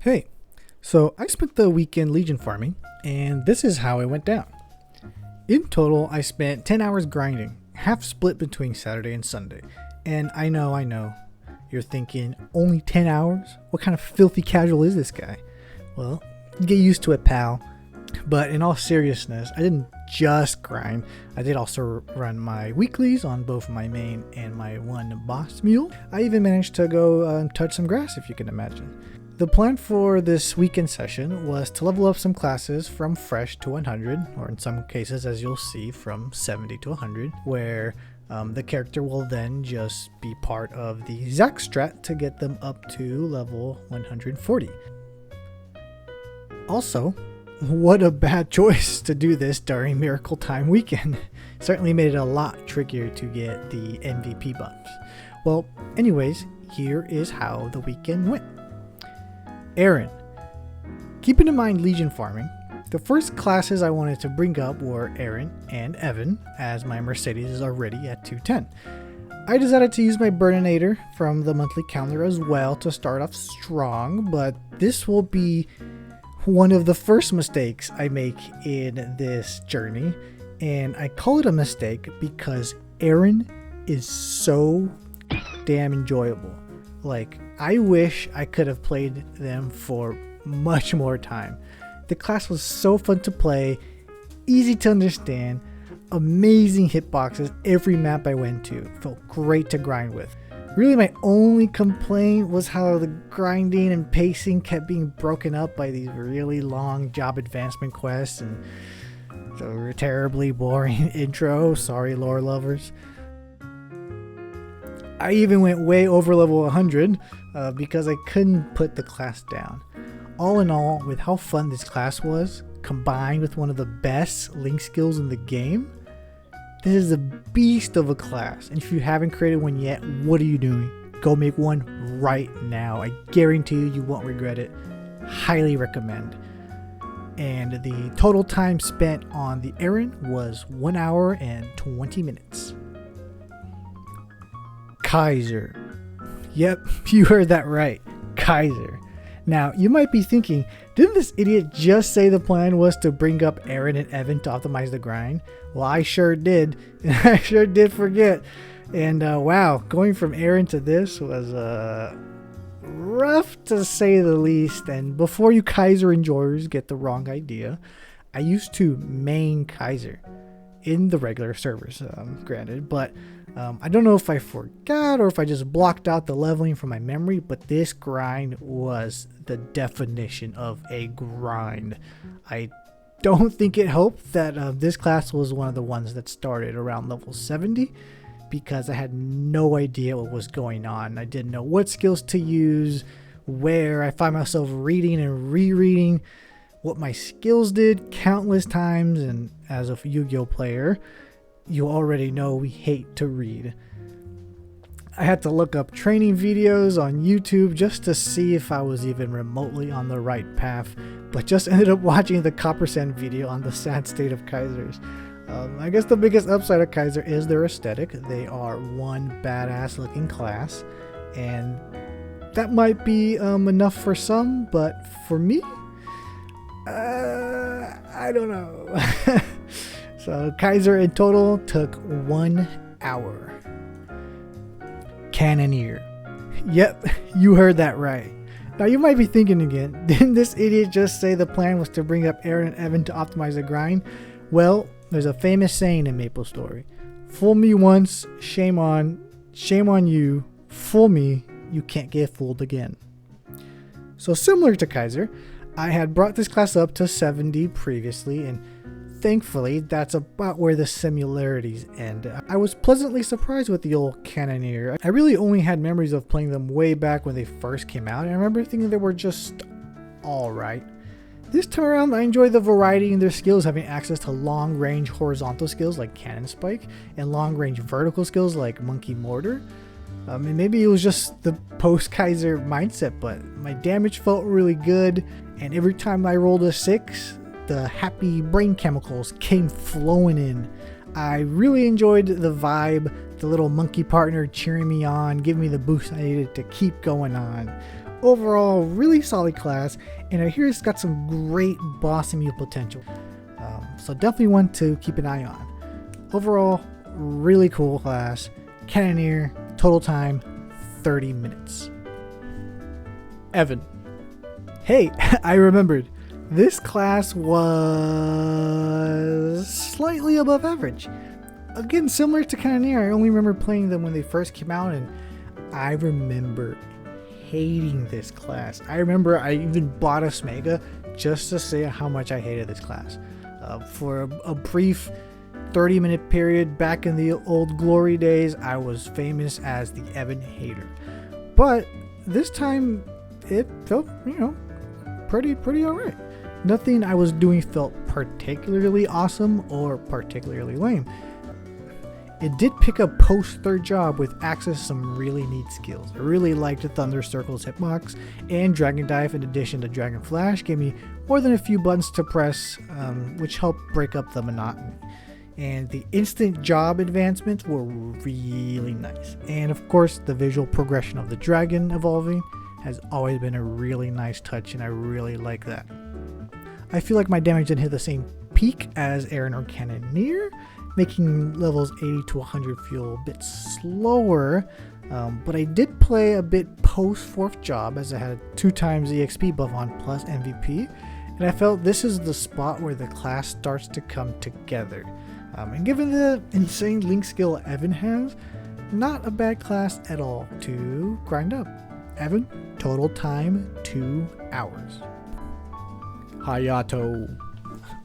Hey, so I spent the weekend Legion farming, and this is how it went down. In total, I spent 10 hours grinding, half split between Saturday and Sunday. And I know, you're thinking, only 10 hours? What kind of filthy casual is this guy? Well, get used to it, pal. But in all seriousness, I didn't just grind. I did also run my weeklies on both my main and my one boss mule. I even managed to go touch some grass, if you can imagine. The plan for this weekend session was to level up some classes from fresh to 100, or in some cases, as you'll see, from 70 to 100, where the character will then just be part of the Zac strat to get them up to level 140. Also, what a bad choice to do this during Miracle Time weekend. Certainly made it a lot trickier to get the MVP buffs. Well, anyways, here is how the weekend went. Aaron. Keeping in mind Legion farming, the first classes I wanted to bring up were Aaron and Evan, as my Mercedes is already at 210. I decided to use my Burninator from the monthly calendar as well to start off strong, but this will be one of the first mistakes I make in this journey, and I call it a mistake because Aaron is so damn enjoyable. Like, I wish I could have played them for much more time. The class was so fun to play, easy to understand, amazing hitboxes every map I went to. Felt great to grind with. Really, my only complaint was how the grinding and pacing kept being broken up by these really long job advancement quests and the terribly boring intro. Sorry, lore lovers. I even went way over level 100 because I couldn't put the class down. All in all, with how fun this class was, combined with one of the best link skills in the game, this is a beast of a class. And if you haven't created one yet, what are you doing? Go make one right now. I guarantee you won't regret it. Highly recommend. And the total time spent on the errand was 1 hour and 20 minutes. Kaiser. Yep, you heard that right. Kaiser. Now, you might be thinking, didn't this idiot just say the plan was to bring up Aaron and Evan to optimize the grind? Well, I sure did. I sure did forget. And wow, going from Aaron to this was rough to say the least. And before you Kaiser enjoyers get the wrong idea, I used to main Kaiser in the regular servers, granted, but I don't know if I forgot or if I just blocked out the leveling from my memory, but this grind was the definition of a grind. I don't think it helped that this class was one of the ones that started around level 70 because I had no idea what was going on. I didn't know what skills to use, where. I find myself reading and rereading what my skills did countless times, and as a Yu-Gi-Oh player, you already know we hate to read. I had to look up training videos on YouTube just to see if I was even remotely on the right path, but just ended up watching the Copper Sand video on the sad state of Kaisers. I guess the biggest upside of Kaiser is their aesthetic. They are one badass looking class, and that might be enough for some, but for me, I don't know. So Kaiser in total took 1 hour. Cannoneer. Yep, you heard that right. Now you might be thinking again, didn't this idiot just say the plan was to bring up Aaron and Evan to optimize the grind? Well, there's a famous saying in Maplestory. Fool me once, shame on you. Fool me, you can't get fooled again. So similar to Kaiser, I had brought this class up to 70 previously, and thankfully that's about where the similarities end. I was pleasantly surprised with the old Cannoneer. I really only had memories of playing them way back when they first came out, and I remember thinking they were just alright. This time around, I enjoy the variety in their skills, having access to long-range horizontal skills like Cannon Spike and long-range vertical skills like Monkey Mortar. And maybe it was just the post-Kaiser mindset, but my damage felt really good, and every time I rolled a 6, the happy brain chemicals came flowing in. I really enjoyed the vibe, the little monkey partner cheering me on, giving me the boost I needed to keep going on. Overall, really solid class, and I hear it's got some great boss and mule potential. So definitely one to keep an eye on. Overall, really cool class. Cannoneer, total time, 30 minutes. Evan. Hey, I remembered. This class was slightly above average. Again, similar to Cannoneer, I only remember playing them when they first came out, and I remember hating this class. I remember I even bought a Smega just to say how much I hated this class. For a brief 30-minute period back in the old glory days, I was famous as the Evan hater. But this time, it felt, pretty alright. Nothing I was doing felt particularly awesome or particularly lame. It did pick up post third job with access to some really neat skills. I really liked the Thunder Circle's hitbox, and Dragon Dive in addition to Dragon Flash gave me more than a few buttons to press, which helped break up the monotony. And the instant job advancements were really nice. And of course, the visual progression of the dragon evolving has always been a really nice touch, and I really like that. I feel like my damage didn't hit the same peak as Aaron or Cannoneer, making levels 80 to 100 feel a bit slower, but I did play a bit post 4th job as I had 2 times EXP buff on plus MVP, and I felt this is the spot where the class starts to come together. And given the insane link skill Evan has, not a bad class at all to grind up. Evan, total time 2 hours. Hayato,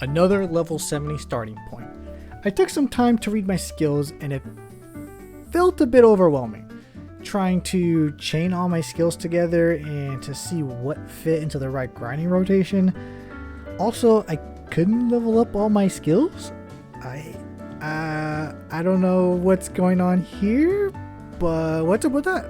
another level 70 starting point. I took some time to read my skills, and it felt a bit overwhelming, trying to chain all my skills together and to see what fit into the right grinding rotation. Also, I couldn't level up all my skills. I don't know what's going on here, but what's up with that?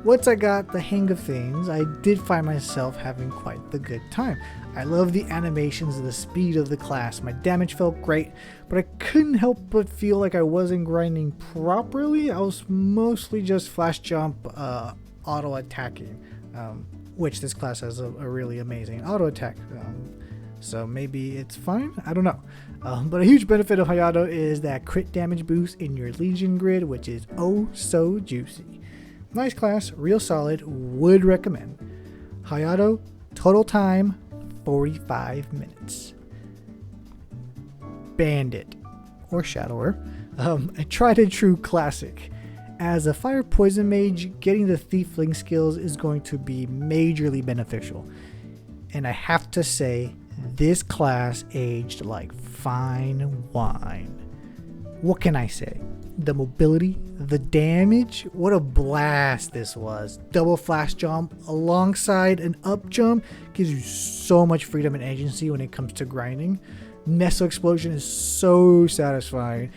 Once I got the hang of things, I did find myself having quite the good time. I love the animations and the speed of the class. My damage felt great, but I couldn't help but feel like I wasn't grinding properly. I was mostly just flash jump, auto attacking, which this class has a really amazing auto attack. So maybe it's fine, I don't know. But a huge benefit of Hayato is that crit damage boost in your Legion grid, which is oh so juicy. Nice class, real solid, would recommend. Hayato, total time, 45 minutes. Bandit, or Shadower, a tried and true classic. As a fire poison mage, getting the Thiefling skills is going to be majorly beneficial. And I have to say, this class aged like fine wine. What can I say? The mobility, the damage, what a blast this was. Double flash jump alongside an up jump gives you so much freedom and agency when it comes to grinding. Meso explosion is so satisfying,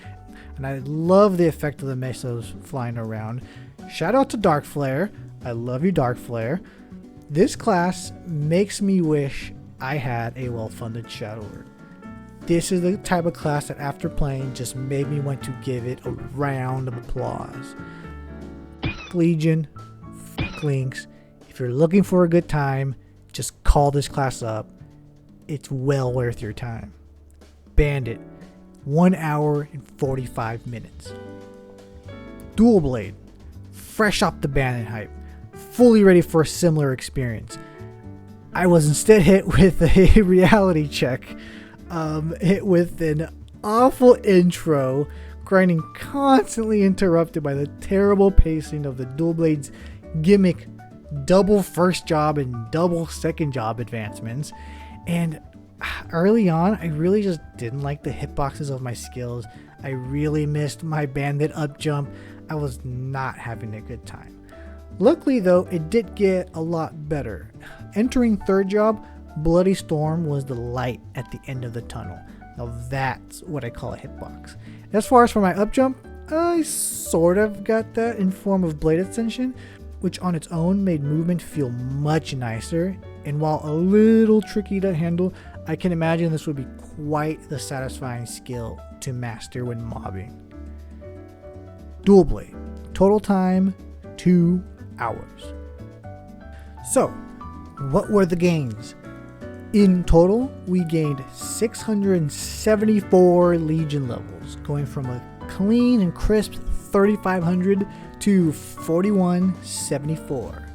and I love the effect of the mesos flying around. Shout out to Dark Flare. I love you, Dark Flare. This class makes me wish I had a well-funded Shadower. This is the type of class that after playing just made me want to give it a round of applause. Legion, Links, if you're looking for a good time, just call this class up. It's well worth your time. Bandit, 1 hour and 45 minutes. Dual Blade, fresh off the Bandit hype, fully ready for a similar experience. I was instead hit with a reality check. Hit with an awful intro, grinding constantly interrupted by the terrible pacing of the Dual Blade's gimmick double first job and double second job advancements. And early on, I really just didn't like the hitboxes of my skills. I really missed my bandit up jump. I was not having a good time. Luckily though, it did get a lot better. Entering third job, Bloody Storm was the light at the end of the tunnel. Now that's what I call a hitbox. As far as for my up jump, I sort of got that in form of Blade Ascension, which on its own made movement feel much nicer, and while a little tricky to handle, I can imagine this would be quite the satisfying skill to master when mobbing. Dual Blade, total time 2 hours. So, what were the gains? In total, we gained 674 Legion levels, going from a clean and crisp 3,500 to 4,174,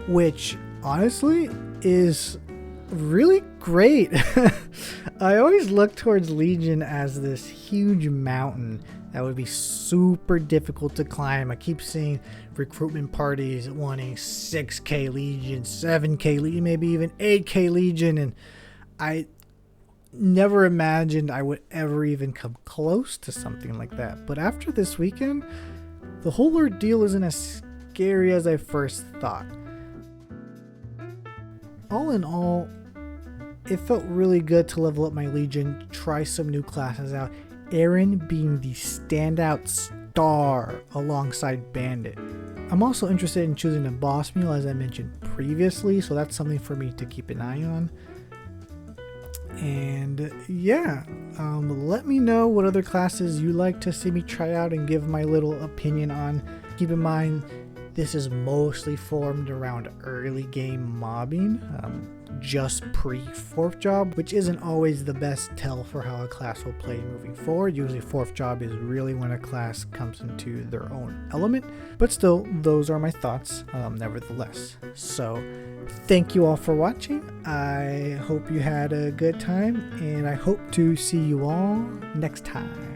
which honestly is really great. I always look towards Legion as this huge mountain that would be super difficult to climb. I keep seeing recruitment parties wanting 6k Legion, 7k Legion, maybe even 8k Legion, and I never imagined I would ever even come close to something like that. But after this weekend, the whole ordeal isn't as scary as I first thought. All in all, it felt really good to level up my Legion, try some new classes out, Aaron being the standout star alongside Bandit. I'm also interested in choosing a boss mule, as I mentioned previously, so that's something for me to keep an eye on. And yeah, let me know what other classes you like to see me try out and give my little opinion on. Keep in mind, this is mostly formed around early game mobbing, just pre-4th job, which isn't always the best tell for how a class will play moving forward. Usually 4th job is really when a class comes into their own element, but still, those are my thoughts nevertheless. So thank you all for watching. I hope you had a good time, and I hope to see you all next time.